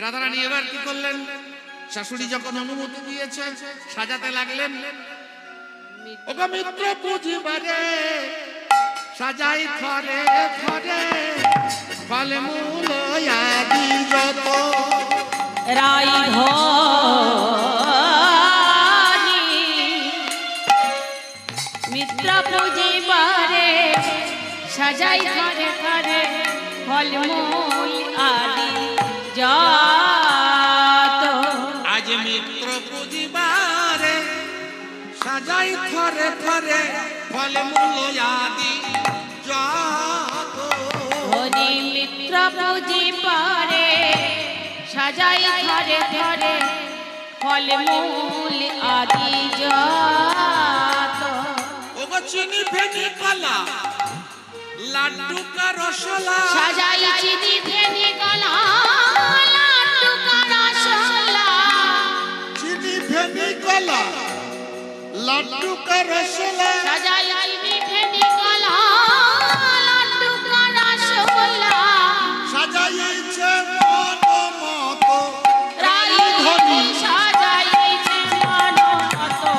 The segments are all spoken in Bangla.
রাধারানী এবার কি করলেন? শাশুড়ি যখন অনুমতি দিয়েছে সাজাতে লাগলেন। ওগো মিত্র পুজিবারে সাজাই ঘরে ঘরে ফলে মূল আদি যত রাই ধনি মিত্র পুজিবারে সাজাই ঘরে ঘরে ফলমূল আদি যত। আজ মিত্র পুজিবারে সাজাই ঘরে ঘরে ফলমূল আদি যত। ধনি মিত্র পুজিবারে সাজাই ঘরে ঘরে ফলমূল আদি যত। ওগো চিনি ফেনি কলা লাড্ডু কা রসলা সাজাই চিনি ফেনি কলা লাড্ডু কা রসলা। চিনি ফেনি কলা লাড্ডু কা রসলা সাজাই চিনি ফেনি কলা লাড্ডু কা রসলা। সাজাইছে মন মতো রাই ধনি সাজাইছে মন মতো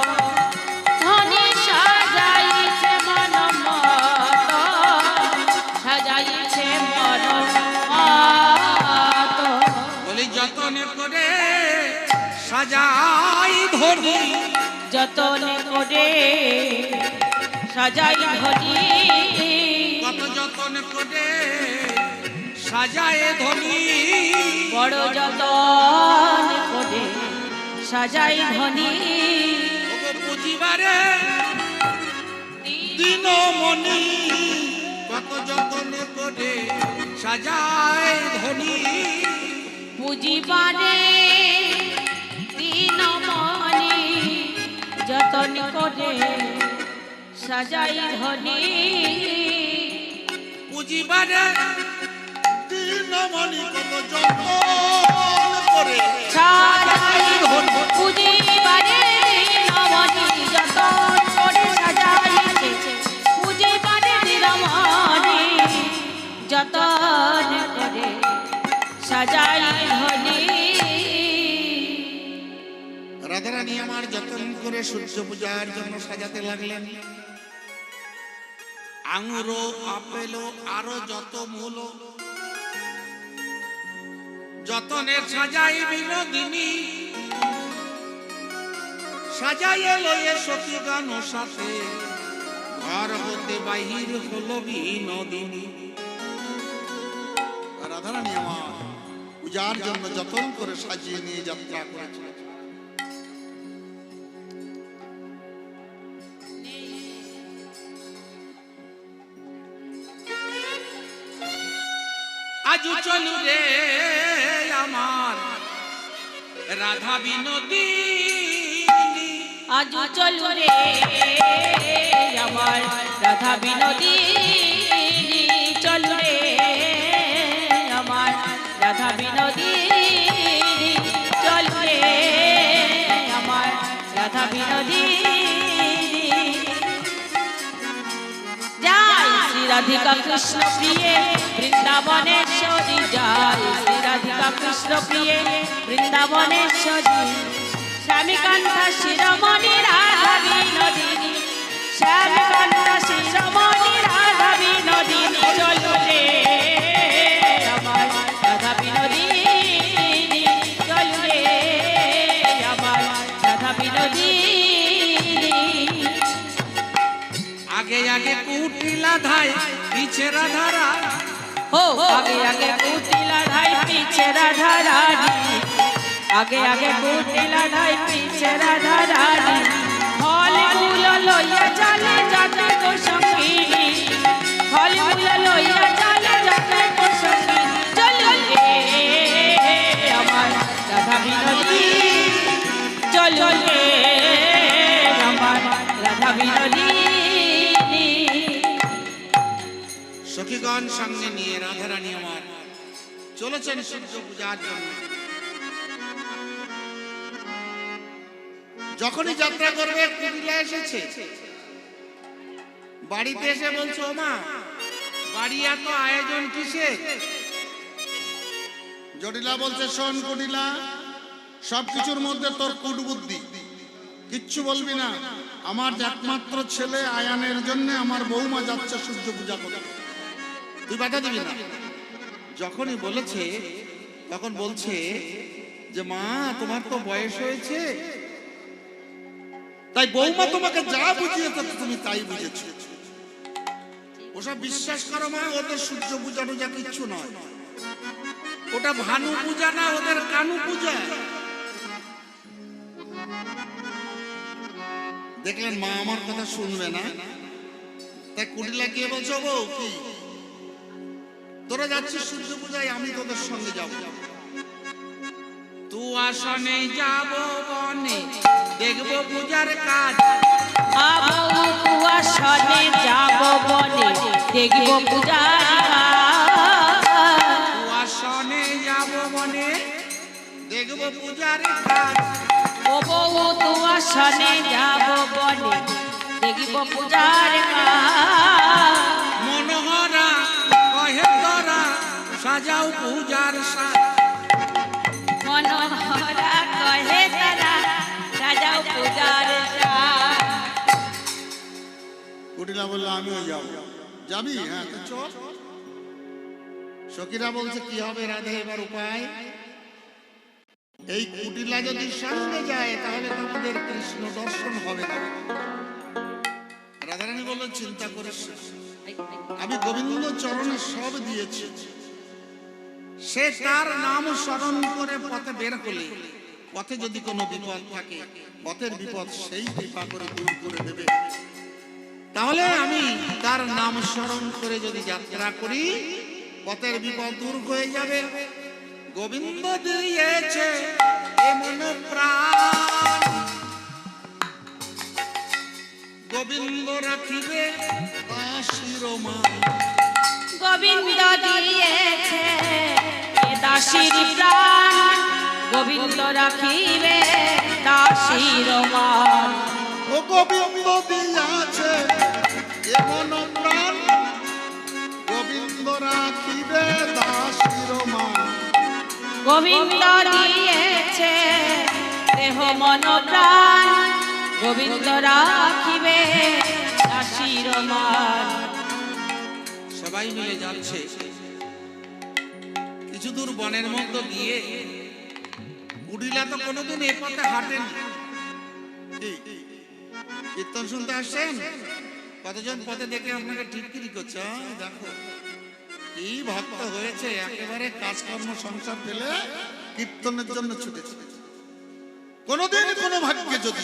ধনি সাজাইছে মন মতো সাজাইছে মন মতো। বলি যতন করে সাজাই ধনি যতন করে সাজাই ধনি কত যতন করে সাজায় ধনি বড় যতন করে সাজাই ধনি। ওগো পুজিবারে দিনমণি কত যতন করে সাজায় ধনি পুজিবারে দিনমণি যতন করে সাজাই ধনি। পুজিবারে দিনমণি কত যতন করে সাজাই ধনি পুজিবারে দিনমণি যতন করে সাজাইছে পুজিবারে দিনমণি যতন করে সাজাই ধনি। রাধারানী আমার যতন করে সূর্য পূজার জন্য সাজাতে লাগলেন। আঙুর আপেল আরো যত মূল যতনে সাজাই বিনোদিনী সাজাইয়ে লয়ে সখী গান সাথে ঘর হতে বাহির হলো বিনোদিনী। রাধারানী আমার পূজার জন্য যতন করে সাজিয়ে নিয়ে যাত্রা করেছে। আজ চলু রে আমার রাধা বিনোদিনী আজ চলু রে আমার রাধা বিনোদিনী চলু রে আমার রাধা বিনোদিনী চলু রে আমার রাধা বিনোদিনী। জয় শ্রী রাধিকা কৃষ্ণ প্রিয়ে বৃন্দাবনেশ্বরী জয় শ্রী রাধিকা কৃষ্ণ প্রিয়ে বৃন্দাবনেশ্বরী। শ্যামিকান্তা শিরোমণি রাধা বিনোদিনী শ্যামিকান্তা শিরোমণি রাধা বিনোদিনী চলো রে আমার রাধা বিনোদিনী চলো রে আমার রাধা বিনোদিনী। আগে আগে কুটিলা ধাই পিছে রাধারা हो आगे आगे कुटिला ढाई पीछे राधा रानी आगे आगे कुटिला ढाई पीछे राधा रानी फल फूल लोया चले जाते को संगीनी फल फूल लोया चले जाते को संगीनी चलो रे हमार राधा विनोदी चलो रे हमार राधा विनोदी। সখীগণ সঙ্গে নিয়ে রাধারানী আমার চলেছেন সূর্য পূজার জন্য। যখনই যাত্রা করবে কুটিলা এসেছে বাড়িতে এসে বলছো মা বাড়ি এত আয়োজন কিসে? জটিলা বলছে, শোন কুটিলা, সবকিছুর মধ্যে তোর কুটবুদ্ধি, কিচ্ছু বলবি না। আমার একমাত্র ছেলে আয়ানের জন্য আমার বৌমা যাচ্ছে সূর্য পূজা করতে, তুই বাধা দিবি না। যখনই বলেছে তখন বলছে যে মা, তোমার তো বয়স হয়েছে, তাই বৌমা তোমাকে যা বুঝিয়েছে তুমি তাই বুঝেছ। ওসব বিশ্বাস করো মা, ওদের সূর্য পূজা টুজা কিচ্ছু নয়, ওটা ভানু পূজা না, ওদের কানু পূজা। দেখলেন মা আমার কথা শুনবে না, তাই কুটিলা গিয়ে বলছো, বউ কি তোরা যাচ্ছিস সূর্য পূজায়, আমি তোদের সঙ্গে যাব। তু আসনে যাব বনে, দেখবো পূজার কাজ। তু আসনে যাব বনে, দেখবো পূজার কাজ। তু আসনে যাব বনে, দেখবো পূজার কাজ। ও বউ তু আসনে যাব বনে, দেখবো পূজার কাজ। মনোহরা কহে তোরা সাজাও পূজার সাজ। মনোহরা কহে তারা সাজাও পূজার সাজ। কুটিলা বললো আমিও যাব। যাবি? হ্যাঁ চল। সখীরা বলছে কি হবে রাধে এবার উপায়? এই কুটিলা যদি সঙ্গে যায় তাহলে তোমাদের কৃষ্ণ দর্শন হবে না। রাধারানী বলল চিন্তা করিস না, আমি গোবিন্দ চরণে সব দিয়েছি, সে তার নাম স্মরণ করে পথে বের হলে, পথে যদি কোনো বিপদ থাকে, পথের বিপদ সেই কৃপা করে দূর করে দেবে। তাহলে আমি তার নাম স্মরণ করে যদি যাত্রা করি, পথের বিপদ দূর হয়ে যাবে। গোবিন্দ দিয়েছে এমন প্রাণ, গোবিন্দ রাখিবে দাসীর মান। গোবিন্দ দিয়েছে দাসীর প্রাণ, গোবিন্দ রাখিবে দাসীর মান। ও গোবিন্দ দিয়াছে এমন প্রাণ, গোবিন্দ রাখিবে দাসীর মান। গোবিন্দ দিয়েছে দেহ মন প্রাণ, গোবিন্দ রাখিবে দাসীর মান। সবাই মিলে যাচ্ছে, কিছু দূর বনের মধ্যে গিয়ে কুটিলা তো কোনোদিন এ পথে হাঁটেনি। কীর্তন শুনতে আসছেন, কতজন পথে দেখে আপনাকে টিটকিরি করছে, দেখো কি ভক্ত হয়েছে, একেবারে কাজকর্ম সংসার ফেলে কীর্তনের জন্য ছুটেছে। কোনদিন কোন ভাগ্যে যদি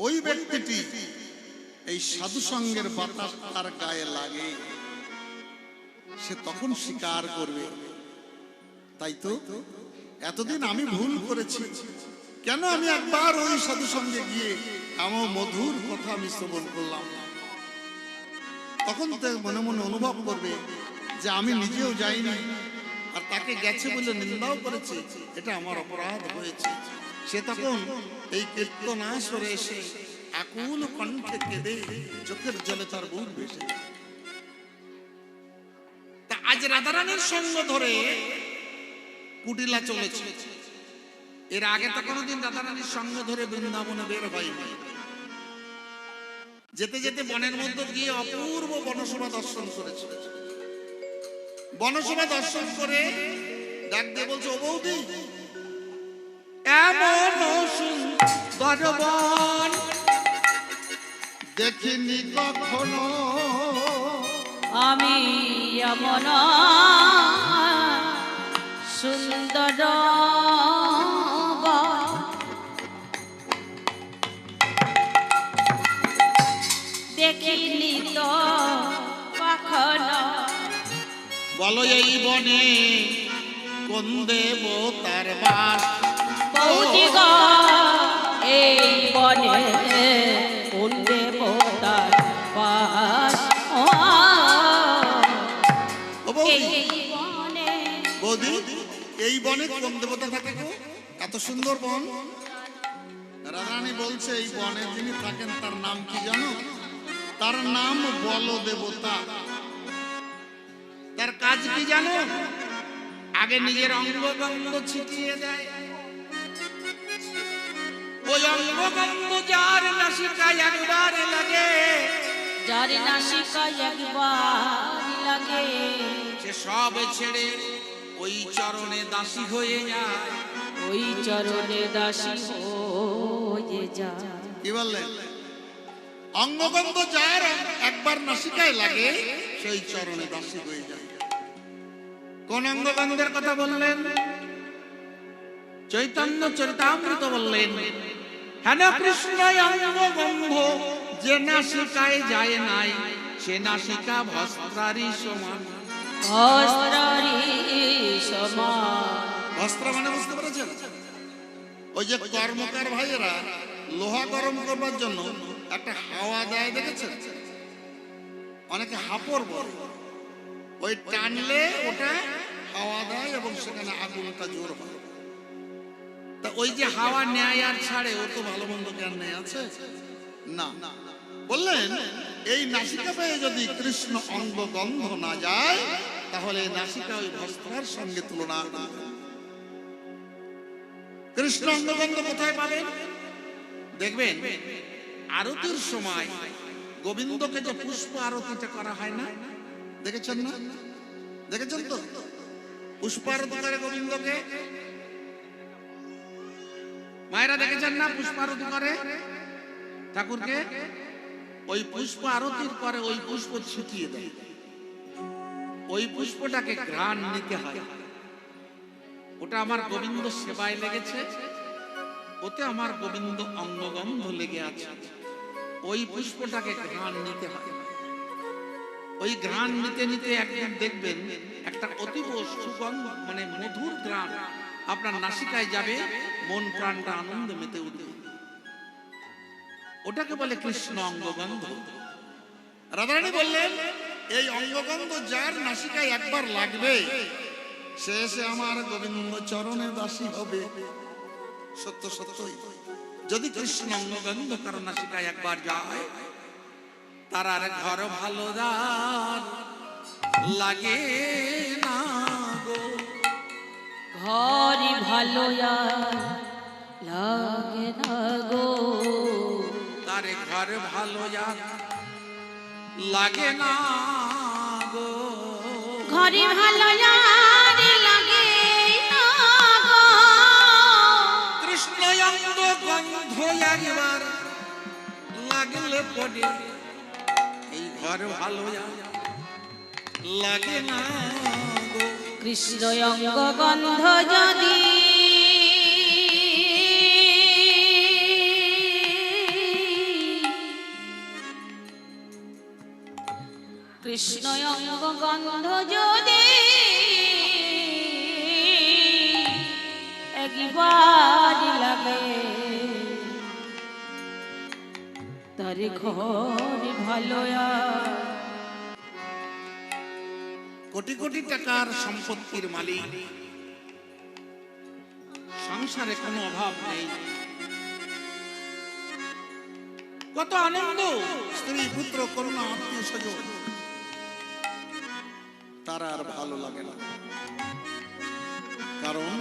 ওই ব্যক্তিটি এই সাধু সঙ্গের বাতাস তার গায়ে লাগে, সে তখন স্বীকার করবে তাই তো এতদিন আমি ভুল করেছি, কেন আমি একবার ওই সাধু সঙ্গে গিয়ে এমন মধুর কথা আমি শ্রবণ করলাম। তখন তো মনে মনে অনুভব করবে যে আমি নিজেও যাইনি, আর তাকে গেছে বলে নিন্দাও করেছে, এটা আমার অপরাধ হয়েছে। সে তখন এই কীর্তন আসরে এসে আকুল কণ্ঠে কেঁদে চোখের জলে তার বুক ভেসে। তা আজ রাধারানীর সঙ্গ ধরে কুটিলা চলেছে, এর আগে তো কোনোদিন রাধারানীর সঙ্গ ধরে বৃন্দাবনে বের হয়নি। যেতে যেতে বনের মধ্যে গিয়ে অপূর্ব বনশোভা দর্শন করেছে। বনশোভা দর্শন করে ডাক দিয়ে বলছে, ও বৌদি, এমন সুন্দর বন দেখিনি কখনো, আমি এমন সুন্দর বন দেখিনি তো কখনো। বলো এই বনে কোন দেবতার বাস? বৌদি গো, এই বনে কোন দেবতার বাস? বৌদি, এই বনে কোন দেবতা থাকে গো? এত সুন্দর বন। রাধারানী বলছে, এই বনে যিনি থাকেন তার নাম কি জানো? তার নাম বল দেবতা। তার কাজ কি জানো? আগে নিজের অঙ্গভঙ্গ ছিটিয়ে দেয়। ওই অঙ্গভঙ্গ যার নাসিকায় একবার লাগে, যার নাসিকায় একবার লাগে, সে সব ছেড়ে ওই চরণে দাসী হয়ে যায়। ওই চরণে দাসী হয়ে যায়। কি বললেন? অঙ্গভঙ্গ যার একবার নাসিকায় লাগে, সেই চরণে দাসী হয়ে যায়। কোন অঙ্গভঙ্গের কথা বললেন? চৈতন্য চরিতামৃত বললেন, হেন কৃষ্ণ অঙ্গভঙ্গ যে নাসিকায় যায় নাই, সে নাসিকা ভস্ত্রারি সমান। অস্ত্রারি সমান। বস্ত্র মানে বুঝতে পেরেছেন? ওই যে কর্মকার ভাইয়েরা লোহা গরম করবার জন্য একটা হাওয়া দেয়, দেখেছেন? অনেকে হাপড় বলে, ওই টানলে ওটা হাওয়া দেয় এবং সেখানে আগুনটা জোর হয়। তা ওই যে হাওয়া নেয় আর ছাড়ে, ও তো ভালো মন্দ জ্ঞান নেই আছে না। বললেন এই নাসিকা পেয়ে যদি কৃষ্ণ অঙ্গ গন্ধ না যায়, তাহলে নাসিকা ওই ভস্ত্রার সঙ্গে তুলনা। কৃষ্ণ অঙ্গগন্ধ কোথায় পাবেন? দেখবেন আরতির সময় গোবিন্দকে যে পুষ্প আরতিটা করা হয় না, দেখেছেন না? দেখেছেন তো? পুষ্প আরতি করে গোবিন্দকে, মায়েরা দেখেছেন না? পুষ্প আরতি করে ঠাকুরকে। ওই পুষ্প আরতির পরে ওই পুষ্প ছিটিয়ে দেয়। ওই পুষ্পটাকে ঘ্রাণ নিতে হয়। ওটা আমার গোবিন্দ সেবায় লেগেছে, ওতে আমার গোবিন্দ অঙ্গগন্ধ লেগে আছে। ওই পুষ্পটাকে ঘ্রাণ নিতে হয়। ওই ঘ্রাণ নিতে নিতে একদিন দেখবেন একটা অতীব সুগন্ধ, মানে মধুর ঘ্রাণ আপনার নাসিকায় যাবে, মন প্রাণটা আনন্দ মেতে উঠবে। ওটাকে বলে কৃষ্ণ অঙ্গগন্ধ। রাধারানী বললেন এই অঙ্গগন্ধ যার নাসিকায় একবার লাগবে, সে এসে আমার গোবিন্দ চরণে দাসী হবে। সত্য সত্যই, যদি কৃষ্ণ অঙ্গগন্ধ কারণ নাসিকায় একবার যায়, তার আর ঘর ভালো দার লাগে না গো। ঘরে ভালো আর লাগে না গো। তার ঘর ভালো লাগে না গো। ঘরে ভালো আর লাগে না গো। কৃষ্ণ অঙ্গ গন্ধ একবার লাগলে পড়ে, এই ঘর ভালো লাগে না গো। কৃষ্ণ অঙ্গ গন্ধ যদি কৃষ্ণ অঙ্গ গন্ধ যদি একবার লাগে, তার ঘর ভালো আর। কোটি কোটি টাকার সম্পত্তির মালিক, সংসারে কোনো অভাব নেই, কত আনন্দ, স্ত্রী পুত্র করুণা আত্মীয় স্বজন, তার আর ভালো লাগে না। কারণ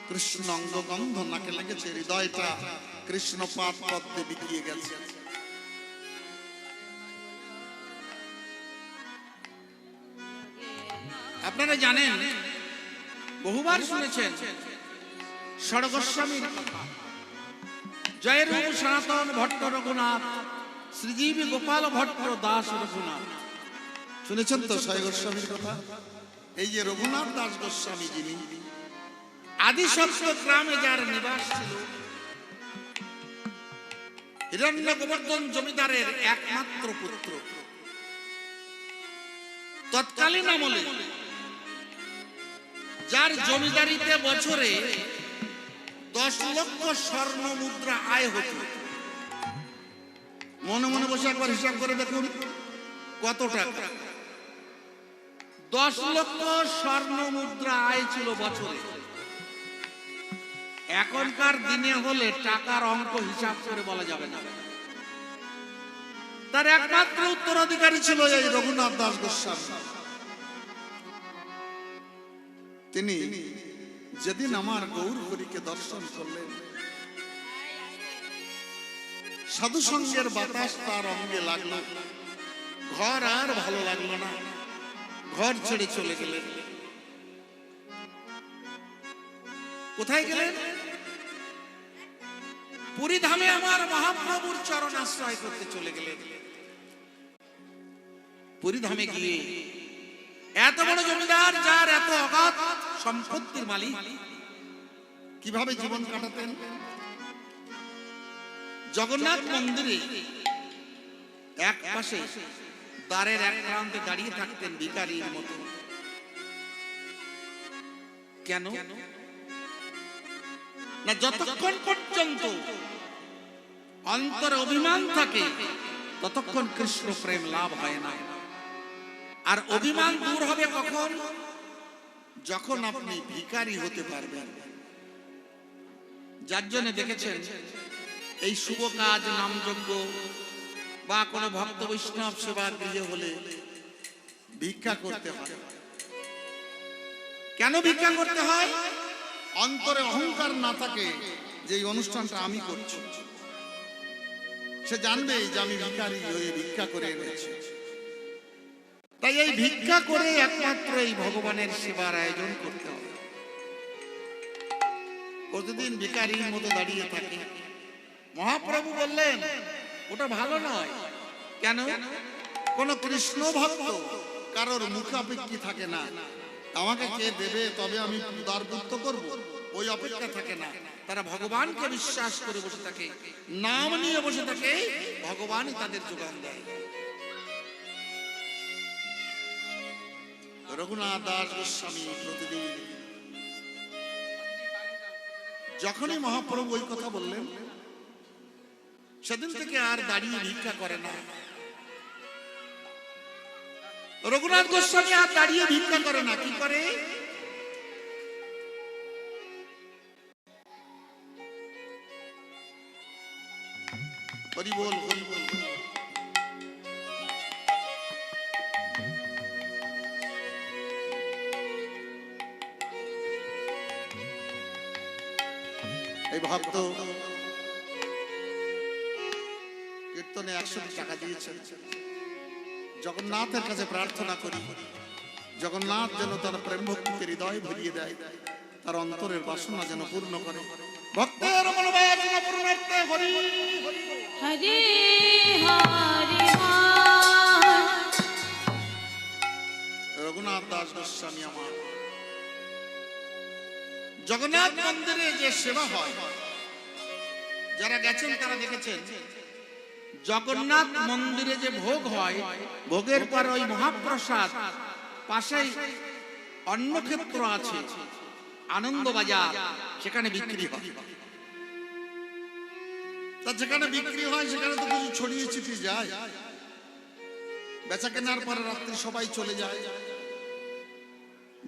কৃষ্ণ অঙ্গগন্ধ নাকে লেগেছে, হৃদয়টা কৃষ্ণ পাদ পদ্মে বিকিয়ে গেছে। আপনারা জানেন, বহুবার শুনেছেন ষড়গোস্বামীর কথা, জয়রূপ সনাতন ভট্ট রঘুনাথ, শ্রীজীবী গোপাল ভট্ট দাস রঘুনাথ। শুনেছেন তো ষড়গোস্বামীর কথা? এই যে রঘুনাথ দাস গোস্বামী, যিনি আদিসপ্ত গ্রামে যার নিবাস ছিল, হিরণ্য গোবর্ধন জমিদারের একমাত্র পুত্র। তৎকালীন আমলে যার জমিদারিতে বছরে 10 লক্ষ স্বর্ণ মুদ্রা আয় হতো। মনে মনে বসে একবার হিসাব করে দেখুন কত টাকা। 10 লক্ষ স্বর্ণ মুদ্রা আয় ছিল বছরে। এখনকার দিনে হলে টাকার অঙ্ক হিসাব করে বলা যাবে না। তার একমাত্র উত্তরাধিকারী ছিল এই রঘুনাথ দাস গোস্বামী। তিনি যেদিন আমার গৌর হরিকে দর্শন করলেন, সাধু সঙ্গের বাতাস তার অঙ্গে লাগলো, ঘর আর ভালো লাগলো না, ঘর ছেড়ে চলে গেলেন। কোথায় গেলেন? পুরী ধামে আমার মহাপ্রভুর চরণ আশ্রয় করতে চলে গেলেন। পুরী ধামে গিয়ে এত বড় জমিদার, যার এত অগাধ সম্পত্তির মালিক, কিভাবে জীবন কাটাতেন? জগন্নাথ মন্দিরে এক পাশে দ্বারের এক প্রান্তে দাঁড়িয়ে থাকতেন ভিখারির মতো। কেন না, যতক্ষণ পর্যন্ত অন্তরে অভিমান থাকে ততক্ষণ কৃষ্ণ প্রেম লাভ হয় না। আর অভিমান দূর হবে কখন? যখন আপনি ভিখারি হতে পারবেন। যার জন্য দেখেছেন এই শুভ কাজ, নামযজ্ঞ বা কোনো ভক্ত বৈষ্ণব সেবা গৃহে হলে ভিক্ষা করতে হয়। কেন ভিক্ষা করতে হয়? অন্তরে অহংকার না থাকে যে এই অনুষ্ঠানটা আমি করছি, সে জানবে যে আমি ভিখারি হয়ে ভিক্ষা করে এনেছি। তাই এই ভিক্ষা করে একমাত্র এই ভগবানের সেবার আয়োজন করতে হবে। প্রতিদিন ভিখারির মতো দাঁড়িয়ে থাকে। মহাপ্রভু বললেন ওটা ভালো নয়। কেন? কোন কৃষ্ণ ভক্ত কারোর মুখাপেক্ষী থাকে না, আমাকে কে দেবে তবে আমি দ্বারপুত্র করব, ওই অপেক্ষা থাকে না। তারা ভগবানকে বিশ্বাস করে বসে থাকে, নাম নিয়ে বসে থাকে, ভগবানই তাদের যোগান দেয়। রঘুনাথ দাস গোস্বামী প্রতিদিন যখনই মহাপ্রভু ওই কথা বললেন, সেদিন থেকে আর দাঁড়িয়ে ভিক্ষা করে না। রঘুনাথ গোস্বামী আর দাঁড়িয়ে ভিক্ষা করে না। কি করে? হরি বল, হরি বল। এই ভক্ত কীর্তনে 100 টাকা দিয়েছেন। জগন্নাথের কাছে প্রার্থনা করি, জগন্নাথ যেন তার প্রেম ভক্তিকে হৃদয় ভরিয়ে দেয়, তার অন্তরের বাসনা যেন পূর্ণ করে। ভক্তের মনোবাসনা পূর্ণার্থে হরি হরি হরি। রঘুনাথ দাস গোস্বামী আমার জগন্নাথ মন্দিরে যে সেবা হয়, যারা গেছেন তারা দেখেছেন জগন্নাথ মন্দিরে যে ভোগ হয়, ভোগের পর ওই মহাপ্রসাদ পাশেই অন্নক্ষেত্র আছে, আনন্দবাজার, সেখানে বিক্রি হয়। তা যেখানে বিক্রি হয় সেখানে তো কিছু ছড়িয়ে ছিটিয়ে যায়, বেচা কেনার পরে রাত্রি সবাই চলে যায়।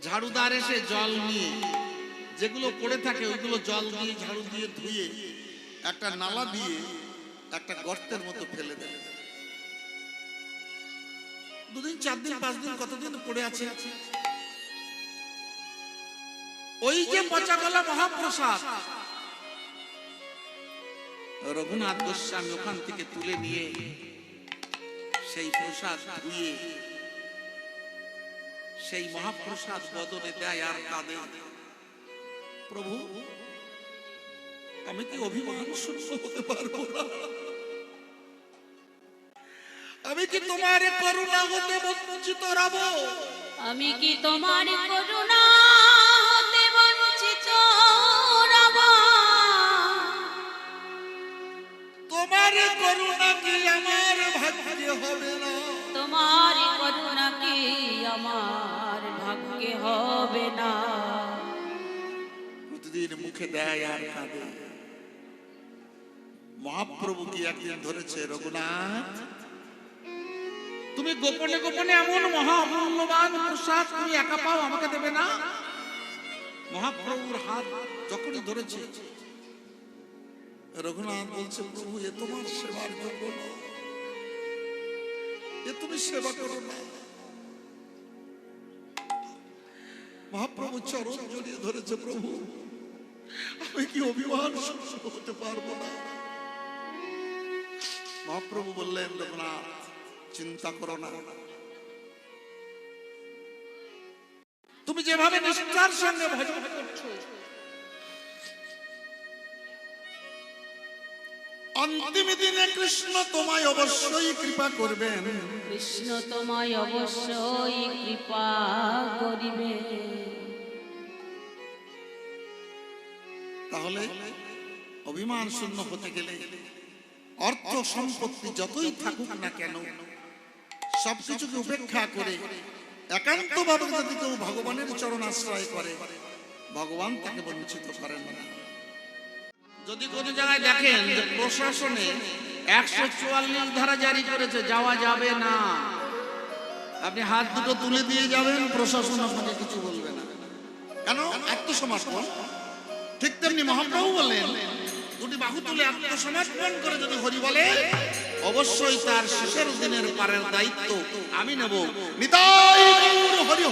ঝাড়ুদার এসে জল নিয়ে যেগুলো পড়ে থাকে ওইগুলো জল দিয়ে ঝাড়ু দিয়ে ধুয়ে একটা নালা দিয়ে একটা গর্তের মতো ফেলে দেয়। 2 দিন 4 দিন 5 দিন কতদিন পড়ে আছে। ওই যে পচা গলা মহাপ্রসাদ রঘুনাথ গোস্বামী ওখান থেকে তুলে নিয়ে সেই প্রসাদ ধুয়ে সেই মহাপ্রসাদ বদলে দেয় আর কাঁদে, প্রভু আমি কি অভিমান শূন্য হতে পারবো না? আমি কি তোমার করুণা হতে বঞ্চিত রব? আমি কি তোমার করুণা হতে বঞ্চিত রব? তোমার করুণা কি আমার ভাগ্যে হবে না? তোমার করুণা কি আমার ভাগ্যে হবে না? প্রতিদিন মুখে দেয় আর কাঁদে। মহাপ্রভু কি একদিন ধরেছে, রঘুনাথ তুমি গোপনে গোপনে এমন মহামূল্যবান প্রসাদ তুমি একা পাও, আমাকে দেবে না? মহাপ্রভুর হাত যখনই ধরেছে, রঘুনাথ বলছে, প্রভু এ তোমার সেবার করবো না, এ তুমি সেবা করো না। মহাপ্রভু চরণ জড়িয়ে ধরেছে, প্রভু আমি কি অভিমান সহ্য হতে পারবো না। মহাপ্রভু বললেন, লোকনাথ চিন্তা করো না, তুমি যেভাবে নিষ্ঠার সঙ্গে ভজন করছো, অন্তিম দিনে কৃষ্ণ তোমায় অবশ্যই কৃপা করবেন। কৃষ্ণ তোমায় অবশ্যই কৃপা করিবে। তাহলে অভিমান শূন্য হতে গেলে অর্থ সম্পত্তি যতই থাকুক না কেন সবকিছুকে উপেক্ষা করে একান্তভাবে যদি কেউ ভগবানের চরণ আশ্রয় করে, ভগবান তাকে বঞ্চিত করেন না। যদি কোনো জায়গায় দেখেন যে প্রশাসনে 144 ধারা জারি করেছে, যাওয়া যাবে না, আপনি হাত দুটো তুলে দিয়ে যাবেন, প্রশাসন আপনাকে কিছু বলবে না। কেন? আত্মসমর্পণ। ঠিক তেমনি মহাপ্রভু বললেন, দুটি বাহু তুলে আত্মসমর্পণ করে যদি হরি বলে, অবশ্যই তার শেষের দিনের পারের দায়িত্ব আমি নেব। নিতাই গৌর হরি